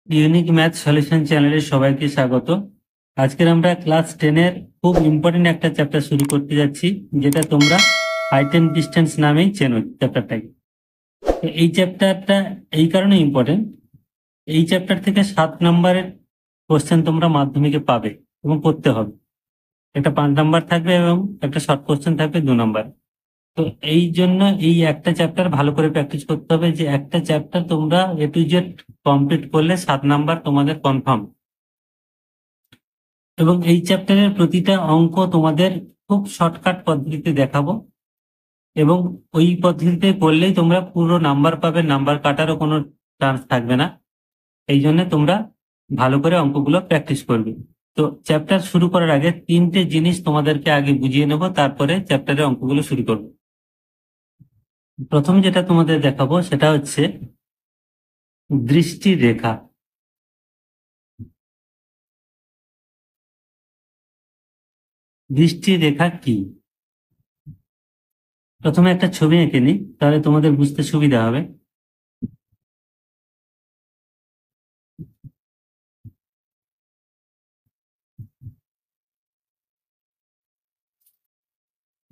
Unique math solution চ্যানেলে সবাইকে স্বাগত। আজকের আমরা ক্লাস 10-এর খুব ইম্পর্টেন্ট একটা চ্যাপ্টার শুরু করতে যাচ্ছি, যেটা তোমরা হাইট এন্ড ডিস্টেন্স নামেই চেনো চ্যাপ্টারটাকে। তো এই চ্যাপ্টারটা এই কারণে ইম্পর্টেন্ট, এই চ্যাপ্টার থেকে 7 নম্বরের কোশ্চেন তোমরা মাধ্যমিকে পাবে এবং করতে হবে। একটা 5 নম্বর থাকবে এবং একটা শর্ট কোশ্চেন থাকবে 2 নম্বর। তো এই জন্য এই একটা চ্যাপ্টার ভালো করে প্র্যাকটিস করতে হবে, যে একটা চ্যাপ্টার তোমরা A to Z কমপ্লিট করলে 7 নম্বর তোমাদের কনফার্ম। এবং এই চ্যাপ্টারের প্রতিটা অঙ্ক তোমাদের খুব শর্টকাট পদ্ধতিতে দেখাবো, এবং ওই পদ্ধতিতে করলেই তোমরা পুরো নাম্বার পাবে, নাম্বার কাটারও কোনো চান্স থাকবে না। এই জন্য তোমরা ভালো করে অঙ্কগুলো প্র্যাকটিস করবে। তো চ্যাপ্টার শুরু করার আগে 3টে জিনিস তোমাদেরকে আগে বুঝিয়ে নেব, তারপরে চ্যাপ্টারের অঙ্কগুলো শুরু করব। প্রথম যেটা তোমাদের দেখাবো সেটা হচ্ছে দৃষ্টি রেখা। দৃষ্টি রেখা কি? প্রথমে একটা ছবি এঁকে নিই, তাহলে তোমাদের বুঝতে সুবিধা হবে।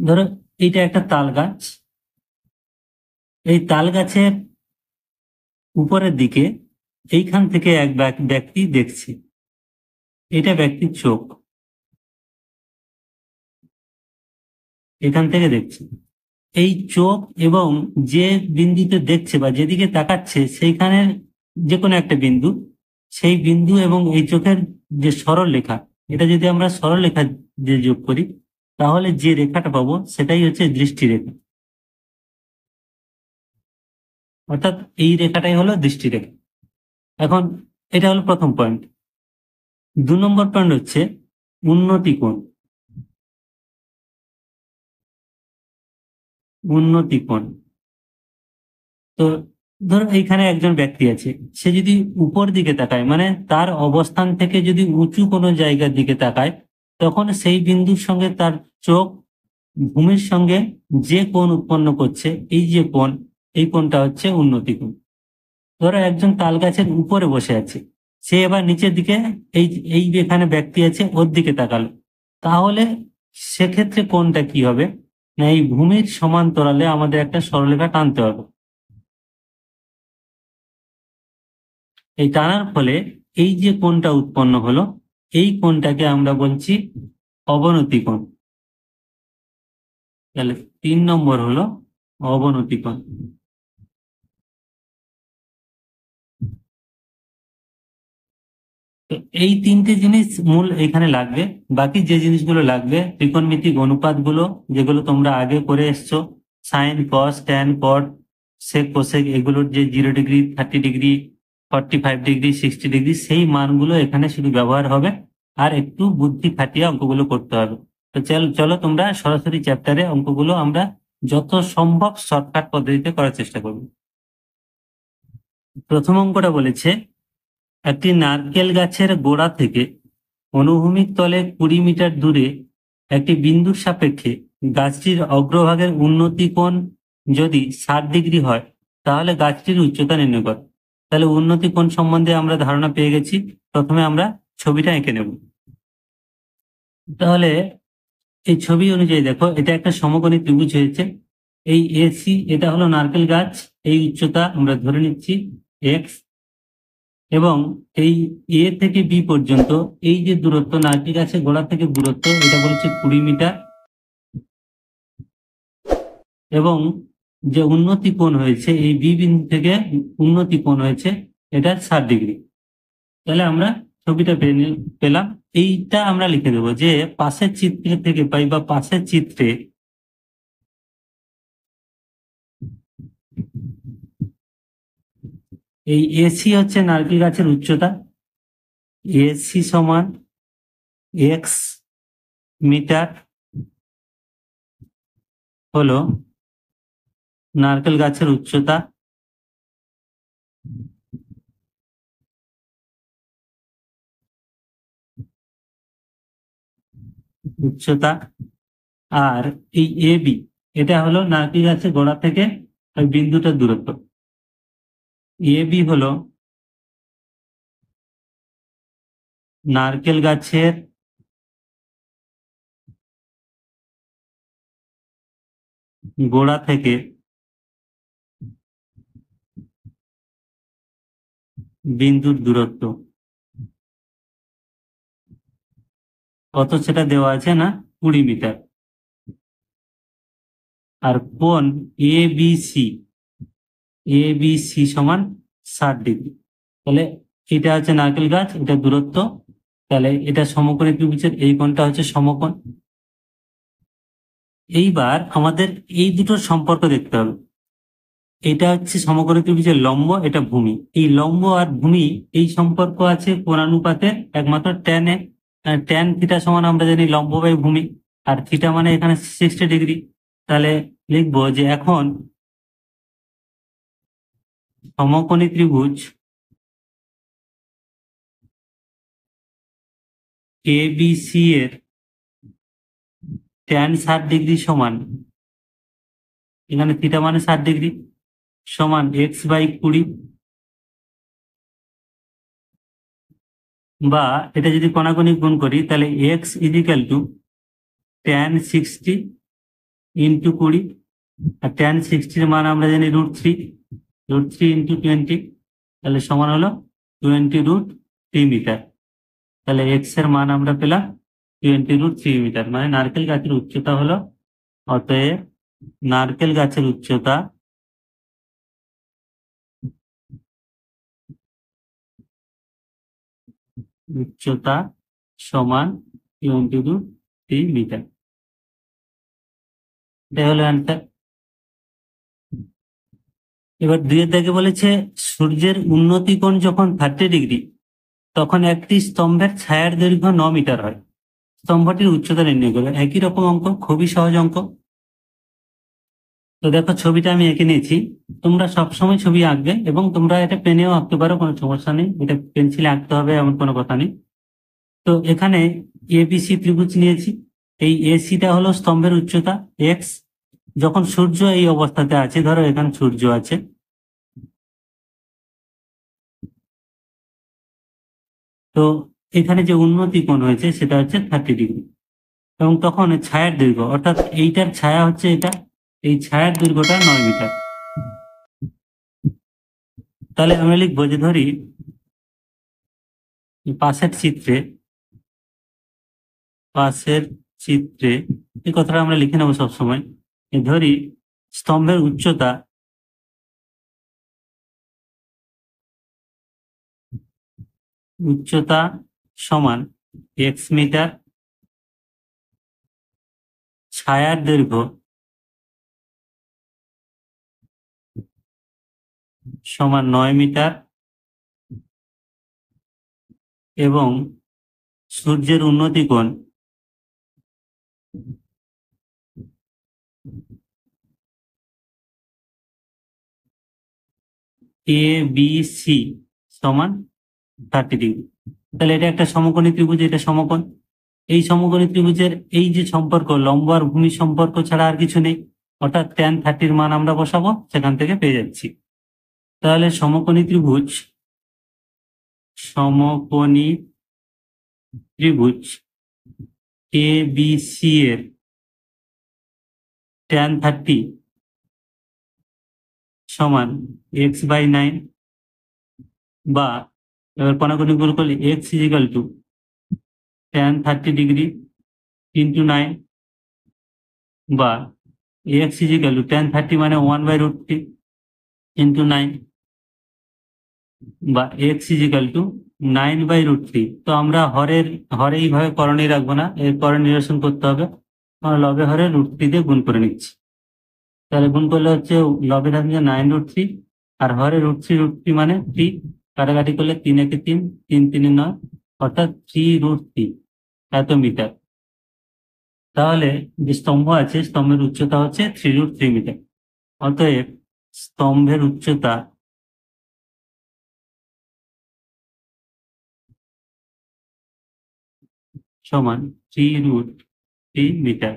ধরো এইটা একটা তাল গাছ। এই তাল গাছের উপরের দিকে এইখান থেকে এক ব্যক্তি দেখছে, এটা ব্যক্তির চোখ, এখান থেকে দেখছে। এই চোখ এবং যে বিন্দুতে দেখছে বা যেদিকে তাকাচ্ছে সেইখানে যে কোনো একটা বিন্দু, সেই বিন্দু এবং এই চোখের যে সরল রেখা, এটা যদি আমরা সরল রেখা যে যোগ করি, তাহলে যে রেখাটা পাবো সেটাই হচ্ছে দৃষ্টি রেখা। অর্থাৎ এই রেখাটাই হলো দৃষ্টি রেখা। এখন এটা হলো প্রথম পয়েন্ট। 2 নম্বর পয়েন্ট হচ্ছে উন্নতি কোণ। উন্নতি কোণ, তো ধরো এইখানে একজন ব্যক্তি আছে, সে যদি উপর দিকে তাকায়, মানে তার অবস্থান থেকে যদি উঁচু কোনো জায়গার দিকে তাকায়, তখন সেই বিন্দুর সঙ্গে তার চোখ ভূমির সঙ্গে যে কোণ উৎপন্ন করছে, এই যে কোণ, এই কোণটা হচ্ছে উন্নতি কোণ। ধরো একজন তাল গাছের উপরে বসে আছে, সে এবার নিচের দিকে, এই এই যেখানে ব্যক্তি আছে ওর দিকে তাকালো, তাহলে সেক্ষেত্রে কোণটা কি হবে না, এই ভূমির সমান্তরালে আমাদের একটা সরলরেখা টানতে হবে। এই টানার ফলে এই যে কোণটা উৎপন্ন হলো, এই কোণটাকে আমরা বলছি অবনতি কোণ। তাহলে 3 নম্বর হলো অবনতি কোণ। তো এই 3টে জিনিস মূল এখানে লাগবে। বাকি যে জিনিসগুলো লাগবে, ত্রিকোণমিতিক অনুপাতগুলো, যেগুলো তোমরা আগে করে এসছো, sine cos tan cot sec cosec, এগুলোর যে 0 ডিগ্রি 30 ডিগ্রি 45 ডিগ্রি 60 ডিগ্রি, সেই মানগুলো এখানে শুধু ব্যবহার হবে, আর একটু বুদ্ধি খাটিয়ে অঙ্কগুলো করতে হবে। তো চলো তোমরা সরাসরি চ্যাপ্টারে অঙ্কগুলো আমরা যত সম্ভব শর্টকাট পদ্ধতিতে করার চেষ্টা করব। প্রথম অঙ্কটা বলেছে, একটি নারকেল গাছের গোড়া থেকে অনুভূমিক তলে 20 মিটার দূরে একটি বিন্দুর সাপেক্ষে গাছটির অগ্রভাগের উন্নতি কোণ যদি 60 ডিগ্রি হয়, তাহলে গাছটির উচ্চতা নির্ণয় করো। তাহলে উন্নতি কোণ সম্বন্ধে আমরা ধারণা পেয়ে গেছি। প্রথমে আমরা ছবিটা এঁকে নেব। তাহলে এই ছবি অনুযায়ী দেখো, এটা একটা সমকোণী ত্রিভুজ হয়েছে। এই AC, এটা হলো নারকেল গাছ, এই উচ্চতা আমরা ধরে নিচ্ছি x, এবং এই A থেকে B পর্যন্ত এই যে দূরত্ব, নারকেল গাছের গোড়া থেকে দূরত্ব, এটা বলছে 20 মিটার। এবং যে উন্নতি কোণ হয়েছে এই B বিন্দু থেকে, উন্নতি কোণ হয়েছে এটা 60 ডিগ্রি। তাহলে আমরা ছবিটা পেলাম। এইটা আমরা লিখে দেবো যে পাশের চিত্রে থেকে পাই, বা পাশের চিত্রে এই AC হচ্ছে নারকেল গাছের উচ্চতা, AC সমান x মিটার হলো নারকেল গাছের উচ্চতা। উচ্চতা আর এই AB, এটা হলো নারকেল গাছের গোড়া থেকে ওই বিন্দুটার দূরত্ব। AB হলো নারকেল গাছের গোড়া থেকে বিন্দুর দূরত্ব কত সেটা দেওয়া আছে না 20 মিটার। আর কোণ এ বি সি সমান 60 ডিগ্রি। তাহলে এটা হচ্ছে নারকেল গাছ, এটা দূরত্ব, তাহলে এটা সমকোণী ত্রিভুজের এই কোণটা হচ্ছে সমকোণ। এইবার আমাদের এই দুটোর সম্পর্ক দেখতে হবে। এটা হচ্ছে সমকোণী ত্রিভুজের লম্ব, এটা ভূমি। এই লম্ব আর ভূমি এই সম্পর্ক আছে কোণানুপাতে একমাত্র ট্যান এ। ট্যান থিটা সমান আমরা জানি লম্ব বাই ভূমি, আর থিটা মানে এখানে 60 ডিগ্রি। তাহলে লিখবো যে এখন সমকোণী ত্রিভুজ এ বি সি এর ট্যান 60 ডিগ্রি সমান, এখানে থিটা মানে 60 ডিগ্রি, সমান x/20। বা এটা যদি কোণাকুণি গুণ করি তাহলে x = tan 60 ইন্টু 20। আর tan 60 মান আমরা জানি √3, √3 ইন্টু 20, তাহলে সমান হলো 20√3 মিটার। তাহলে এক্স এর মান আমরা পেলাম 20√3 মিটার, মানে নারকেল গাছের উচ্চতা হলো, অতএব নারকেল গাছের উচ্চতা সমান 20√3 মিটার। এটা হলো অ্যান্সার। এবার দুইয়ের দাগে বলেছে সূর্যের উন্নতি কোণ যখন 30 ডিগ্রি, তখন একটি স্তম্ভের ছায়ার দৈর্ঘ্য 9 মিটার হয়। স্তম্ভটির উচ্চতা নির্ণয় করবে। একই রকম অঙ্ক, খুবই সহজ অঙ্ক। তো দেখো ছবিটা আমি এঁকে নিয়েছি। তোমরা সবসময় ছবি আঁকবে এবং তোমরা এটা পেনেও আঁকতে পারো, কোনো সমস্যা নেই। এটা পেন্সিলে আঁকতে হবে এমন কোনো কথা নেই। তো এখানে এবিসি ত্রিভুজ নিয়েছি। এই এসিটা হলো স্তম্ভের উচ্চতা এক্স, যখন সূর্য এই অবস্থাতে আছে, ধরো এখানে সূর্য আছে, তো এখানে যে উন্নতি কোণ হয়েছে সেটা হচ্ছে 30 ডিগ্রি। এবং তখন ছায়ার দৈর্ঘ্য, অর্থাৎ এইটার ছায়া হচ্ছে এটা, এই ছায়ার দৈর্ঘ্যটা 9 মিটার। তাহলে আমরা লিখবো যে ধরি পাশের চিত্রে এই কথাটা আমরা লিখে নেবো সবসময়। ধরি স্তম্ভের উচ্চতা সমান x মিটার, ছায়ার দৈর্ঘ্য সমান 9 মিটার, এবং সূর্যের উন্নতি কোণ এ বি সি সমান 30 ডিগ্রি। তাহলে এটা একটা সমকোণী ত্রিভুজ, এটা সমকোণ। এই সমকোণী ত্রিভুজের এই যে সম্পর্ক, লম্ব আর ভূমি সম্পর্ক ছাড়া আর কিছু নেই, অর্থাৎ tan 30 মান আমরা বসাবো, সেখান থেকে পেয়ে যাচ্ছি। তাহলে সমকোণী ত্রিভুজ এ বি সি এর tan 30 সমান x/9, বা এবার কোণাকুণি গুণ করলে x = tan 30 ডিগ্রি ইন্টু 9, বা x = tan 30 মানে 1/√3 ইন্টু 9, বা x = 9/√3। তো আমরা হরে এইভাবে করণী রাখবো না, এর পরে নিরসন করতে হবে। আমরা লবে হরে √3 দিয়ে গুণ করে নিচ্ছি। তাহলে গুণ করলে হচ্ছে লবে থাকছে 9√3, আর হরে √3 মানে 3, কাটাকাটি করলে 3 একে 3, 3 3 9, অর্থাৎ 3√3 এত মিটার। তাহলে যে স্তম্ভ আছে, স্তম্ভের উচ্চতা হচ্ছে 3√3 মিটার। অতএব স্তম্ভের উচ্চতা সমান 3√3 মিটার।